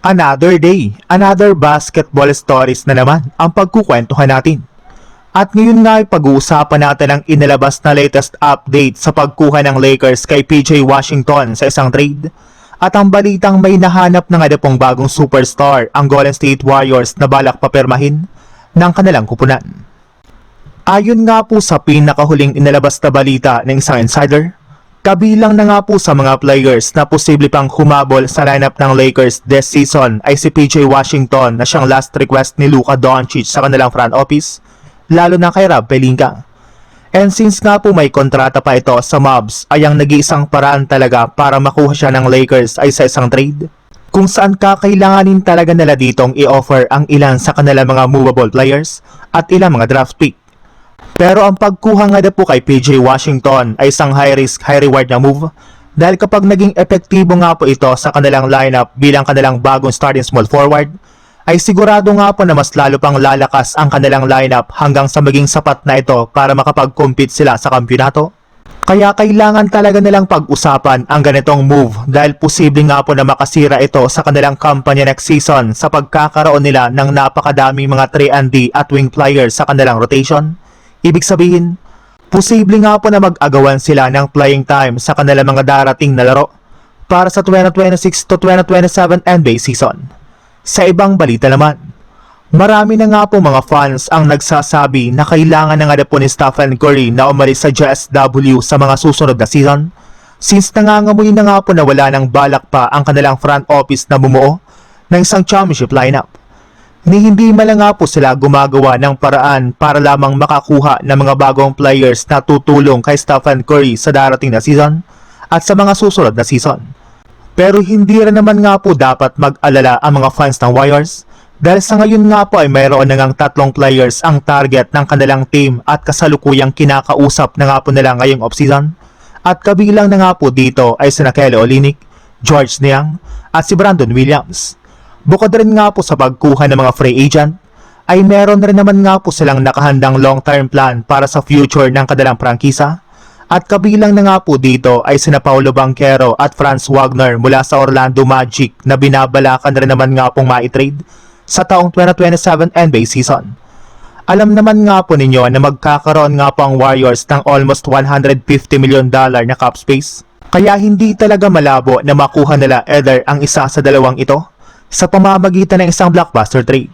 Another day, another basketball stories na naman ang pagkukwentuhan natin. At ngayon nga ay pag-uusapan natin ang inilabas na latest update sa pagkuha ng Lakers kay PJ Washington sa isang trade. At ang balitang may nahanap na nga pong bagong superstar ang Golden State Warriors na balak papirmahin ng kanilang kupunan. Ayon nga po sa pinakahuling inilabas na balita ng isang insider, kabilang na nga po sa mga players na posible pang humabol sa lineup ng Lakers this season ay si PJ Washington na siyang last request ni Luka Doncic sa kanilang front office, lalo na kay Rob Pelinka. And since nga po may kontrata pa ito sa Mavs, ay ang nag-iisang paraan talaga para makuha siya ng Lakers ay sa isang trade, kung saan kakailanganin talaga nila ditong i-offer ang ilan sa kanilang mga movable players at ilang mga draft pick. Pero ang pagkuha nga po kay PJ Washington ay isang high risk, high reward na move dahil kapag naging epektibo nga po ito sa kanilang lineup bilang kanilang bagong starting small forward, ay sigurado nga po na mas lalo pang lalakas ang kanilang lineup hanggang sa maging sapat na ito para makapag-compete sila sa kampyonato. Kaya kailangan talaga nilang pag-usapan ang ganitong move dahil posible nga po na makasira ito sa kanilang kampanya next season sa pagkakaroon nila ng napakadaming mga 3&D at wing players sa kanilang rotation. Ibig sabihin, posible nga po na mag-agawan sila ng playing time sa kanilang mga darating na laro para sa 2026 to 2027 NBA season. Sa ibang balita naman, marami na nga po mga fans ang nagsasabi na kailangan na nga po ni Stephen Curry na umalis sa JSW sa mga susunod na season since nangangamoy na nga po na wala nang balak pa ang kanilang front office na bumuo ng isang championship lineup. Ni hindi man nga po sila gumagawa ng paraan para lamang makakuha ng mga bagong players na tutulong kay Stephen Curry sa darating na season at sa mga susunod na season. Pero hindi rin naman nga po dapat mag-alala ang mga fans ng Warriors dahil sa ngayon nga po ay mayroon na ngang 3 players ang target ng kanilang team at kasalukuyang kinakausap na nga po nila ngayong offseason. At kabilang na nga po dito ay sina Kelly Olynyk, George Niang at si Brandon Williams. Bukod rin nga po sa pagkuha ng mga free agent, ay meron rin naman nga po silang nakahandang long-term plan para sa future ng kanilang prangkisa. At kabilang na nga po dito ay sina Paolo Banchero at Franz Wagner mula sa Orlando Magic na binabalakan rin naman nga pong ma-trade sa taong 2027 NBA season. Alam naman nga po ninyo na magkakaroon nga po ang Warriors ng almost $150 million na cap space. Kaya hindi talaga malabo na makuha nila either ang isa sa dalawang ito sa pamamagitan ng isang blockbuster trade.